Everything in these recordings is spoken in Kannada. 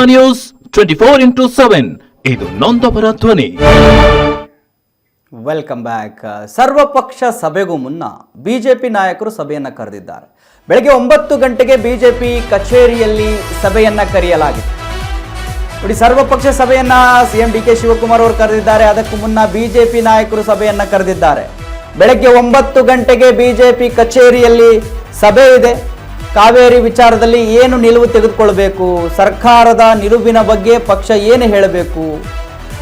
ನ್ಯೂಸ್ 24x7 ಇದು ನೊಂದವರ ಧ್ವನಿ. Welcome back. ಸರ್ವಪಕ್ಷ ಸಭೆಗೂ ಮುನ್ನ ಬಿಜೆಪಿ ನಾಯಕರು ಸಭೆಯನ್ನು ಕರೆದಿದ್ದಾರೆ. ಬೆಳಗ್ಗೆ 9 ಗಂಟೆಗೆ ಬಿಜೆಪಿ ಕಚೇರಿಯಲ್ಲಿ ಸಭೆಯನ್ನು ಕರೆಯಲಾಗಿದೆ. ನೋಡಿ, ಸರ್ವಪಕ್ಷ ಸಭೆಯನ್ನ ಸಿಎಂ ಡಿ ಕೆ ಶಿವಕುಮಾರ್ ಅವರು ಕರೆದಿದ್ದಾರೆ. ಅದಕ್ಕೂ ಮುನ್ನ ಬಿಜೆಪಿ ನಾಯಕರು ಸಭೆಯನ್ನು ಕರೆದಿದ್ದಾರೆ. ಬೆಳಗ್ಗೆ 9 ಗಂಟೆಗೆ ಬಿಜೆಪಿ ಕಚೇರಿಯಲ್ಲಿ ಸಭೆ ಇದೆ. ಕಾವೇರಿ ವಿಚಾರದಲ್ಲಿ ಏನು ನಿಲುವು ತೆಗೆದುಕೊಳ್ಬೇಕು, ಸರ್ಕಾರದ ನಿಲುವಿನ ಬಗ್ಗೆ ಪಕ್ಷ ಏನು ಹೇಳಬೇಕು,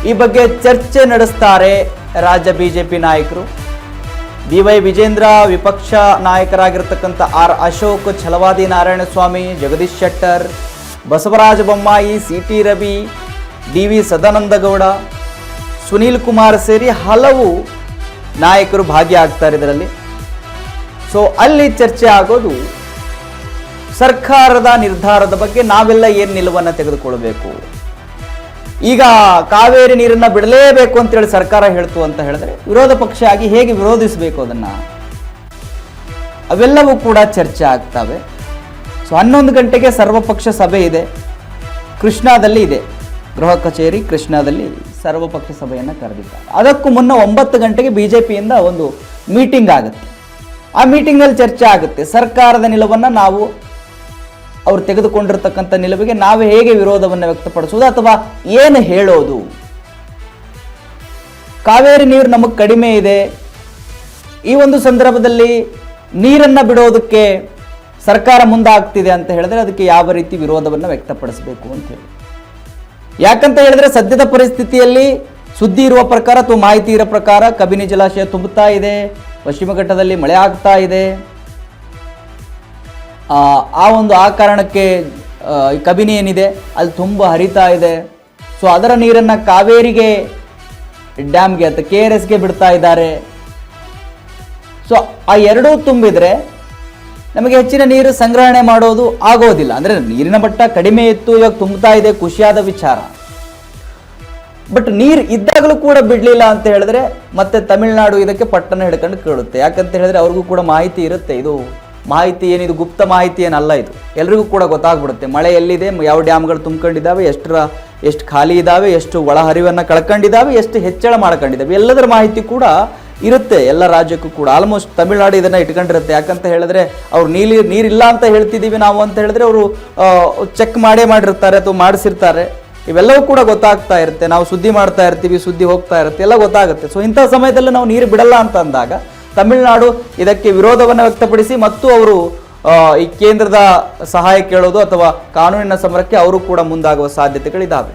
ಈ ಬಗ್ಗೆ ಚರ್ಚೆ ನಡೆಸ್ತಾರೆ ರಾಜ್ಯ ಬಿಜೆಪಿ ನಾಯಕರು. BY ವಿಜೇಂದ್ರ, ವಿಪಕ್ಷ ನಾಯಕರಾಗಿರ್ತಕ್ಕಂಥ ಆರ್ ಅಶೋಕ್, ಛಲವಾದಿ ನಾರಾಯಣಸ್ವಾಮಿ, ಜಗದೀಶ್ ಶೆಟ್ಟರ್, ಬಸವರಾಜ ಬೊಮ್ಮಾಯಿ, CT ರವಿ, DV ಸದಾನಂದಗೌಡ, ಸುನೀಲ್ ಕುಮಾರ್ ಸೇರಿ ಹಲವು ನಾಯಕರು ಭಾಗಿಯಾಗ್ತಾರೆ ಇದರಲ್ಲಿ. ಸೊ ಅಲ್ಲಿ ಚರ್ಚೆ ಆಗೋದು ಸರ್ಕಾರದ ನಿರ್ಧಾರದ ಬಗ್ಗೆ ನಾವೆಲ್ಲ ಏನು ನಿಲುವನ್ನು ತೆಗೆದುಕೊಳ್ಬೇಕು. ಈಗ ಕಾವೇರಿ ನೀರನ್ನು ಬಿಡಲೇಬೇಕು ಅಂತೇಳಿ ಸರ್ಕಾರ ಹೇಳ್ತು ಅಂತ ಹೇಳಿದ್ರೆ ವಿರೋಧ ಪಕ್ಷ ಆಗಿ ಹೇಗೆ ವಿರೋಧಿಸಬೇಕು ಅದನ್ನು, ಅವೆಲ್ಲವೂ ಕೂಡ ಚರ್ಚೆ ಆಗ್ತವೆ. ಸೊ 11 ಗಂಟೆಗೆ ಸರ್ವಪಕ್ಷ ಸಭೆ ಇದೆ, ಕೃಷ್ಣಾದಲ್ಲಿ ಇದೆ. ಗೃಹ ಕಚೇರಿ ಕೃಷ್ಣಾದಲ್ಲಿ ಸರ್ವಪಕ್ಷ ಸಭೆಯನ್ನು ಕರೆದಿದ್ದಾರೆ. ಅದಕ್ಕೂ ಮುನ್ನ 9 ಗಂಟೆಗೆ ಬಿಜೆಪಿಯಿಂದ ಒಂದು ಮೀಟಿಂಗ್ ಆಗುತ್ತೆ. ಆ ಮೀಟಿಂಗ್ನಲ್ಲಿ ಚರ್ಚೆ ಆಗುತ್ತೆ. ಸರ್ಕಾರದ ನಿಲುವನ್ನು ನಾವು ಅವರು ತೆಗೆದುಕೊಂಡಿರ್ತಕ್ಕಂಥ ನಿಲುವಿಗೆ ನಾವು ಹೇಗೆ ವಿರೋಧವನ್ನು ವ್ಯಕ್ತಪಡಿಸೋದು ಅಥವಾ ಏನು ಹೇಳೋದು. ಕಾವೇರಿ ನೀರು ನಮಗೆ ಕಡಿಮೆ ಇದೆ, ಈ ಒಂದು ಸಂದರ್ಭದಲ್ಲಿ ನೀರನ್ನು ಬಿಡೋದಕ್ಕೆ ಸರ್ಕಾರ ಮುಂದಾಗ್ತಿದೆ ಅಂತ ಹೇಳಿದ್ರೆ ಅದಕ್ಕೆ ಯಾವ ರೀತಿ ವಿರೋಧವನ್ನು ವ್ಯಕ್ತಪಡಿಸಬೇಕು ಅಂತ ಹೇಳಿ. ಯಾಕಂತ ಹೇಳಿದ್ರೆ ಸದ್ಯದ ಪರಿಸ್ಥಿತಿಯಲ್ಲಿ ಸುದ್ದಿ ಇರುವ ಪ್ರಕಾರ ಅಥವಾ ಮಾಹಿತಿ ಇರೋ ಪ್ರಕಾರ ಕಬಿನಿ ಜಲಾಶಯ ತುಂಬುತ್ತಾ ಇದೆ, ಪಶ್ಚಿಮ ಘಟ್ಟದಲ್ಲಿ ಮಳೆ ಆಗ್ತಾ ಇದೆ. ಆ ಕಾರಣಕ್ಕೆ ಕಬಿನಿ ಏನಿದೆ ಅಲ್ಲಿ ತುಂಬ ಹರಿತಾ ಇದೆ. ಸೊ ಅದರ ನೀರನ್ನು ಕಾವೇರಿಗೆ ಡ್ಯಾಮ್ಗೆ ಅಥವಾ KRSಗೆ ಬಿಡ್ತಾ ಇದ್ದಾರೆ. ಸೊ ಆ ಎರಡೂ ತುಂಬಿದ್ರೆ ನಮಗೆ ಹೆಚ್ಚಿನ ನೀರು ಸಂಗ್ರಹಣೆ ಮಾಡೋದು ಆಗೋದಿಲ್ಲ. ಅಂದರೆ ನೀರಿನ ಮಟ್ಟ ಕಡಿಮೆ ಇತ್ತು, ಇವಾಗ ತುಂಬುತ್ತಾ ಇದೆ, ಖುಷಿಯಾದ ವಿಚಾರ. ಬಟ್ ನೀರು ಇದ್ದಾಗಲೂ ಕೂಡ ಬಿಡಲಿಲ್ಲ ಅಂತ ಹೇಳಿದ್ರೆ ಮತ್ತೆ ತಮಿಳುನಾಡು ಇದಕ್ಕೆ ಪಟ್ಟಣ ಹಿಡ್ಕೊಂಡು ಕೇಳುತ್ತೆ. ಯಾಕಂತ ಹೇಳಿದ್ರೆ ಅವ್ರಿಗೂ ಕೂಡ ಮಾಹಿತಿ ಇರುತ್ತೆ. ಇದು ಮಾಹಿತಿ ಏನಿದು ಗುಪ್ತ ಮಾಹಿತಿ ಏನಲ್ಲ, ಇದು ಎಲ್ರಿಗೂ ಕೂಡ ಗೊತ್ತಾಗ್ಬಿಡುತ್ತೆ. ಮಳೆ ಎಲ್ಲಿದೆ, ಯಾವ ಡ್ಯಾಮ್ಗಳು ತುಂಬ್ಕೊಂಡಿದ್ದಾವೆ, ಎಷ್ಟು ಖಾಲಿ ಇದ್ದಾವೆ, ಎಷ್ಟು ಒಳಹರಿವನ್ನು ಕಳ್ಕೊಂಡಿದ್ದಾವೆ, ಎಷ್ಟು ಹೆಚ್ಚಳ ಮಾಡ್ಕೊಂಡಿದ್ದಾವೆ, ಎಲ್ಲದರ ಮಾಹಿತಿ ಕೂಡ ಇರುತ್ತೆ ಎಲ್ಲ ರಾಜ್ಯಕ್ಕೂ ಕೂಡ. ಆಲ್ಮೋಸ್ಟ್ ತಮಿಳುನಾಡು ಇದನ್ನು ಇಟ್ಕೊಂಡಿರುತ್ತೆ. ಯಾಕಂತ ಹೇಳಿದ್ರೆ ಅವ್ರು ನೀರಿಲ್ಲ ಅಂತ ಹೇಳ್ತಿದ್ದೀವಿ ನಾವು ಅಂತ ಹೇಳಿದ್ರೆ ಅವರು ಚೆಕ್ ಮಾಡಿರ್ತಾರೆ ಅಥವಾ ಮಾಡಿಸಿರ್ತಾರೆ. ಇವೆಲ್ಲವೂ ಕೂಡ ಗೊತ್ತಾಗ್ತಾ ಇರುತ್ತೆ. ನಾವು ಸುದ್ದಿ ಮಾಡ್ತಾ ಇರ್ತೀವಿ, ಸುದ್ದಿ ಹೋಗ್ತಾ ಇರುತ್ತೆ, ಎಲ್ಲ ಗೊತ್ತಾಗುತ್ತೆ. ಸೊ ಇಂಥ ಸಮಯದಲ್ಲಿ ನಾವು ನೀರು ಬಿಡಲ್ಲ ಅಂತ ಅಂದಾಗ ತಮಿಳುನಾಡು ಇದಕ್ಕೆ ವಿರೋಧವನ್ನು ವ್ಯಕ್ತಪಡಿಸಿ ಮತ್ತು ಅವರು ಈ ಕೇಂದ್ರದ ಸಹಾಯ ಕೇಳೋದು ಅಥವಾ ಕಾನೂನಿನ ಸಮರಕ್ಕೆ ಅವರು ಕೂಡ ಮುಂದಾಗುವ ಸಾಧ್ಯತೆಗಳಿದ್ದಾವೆ.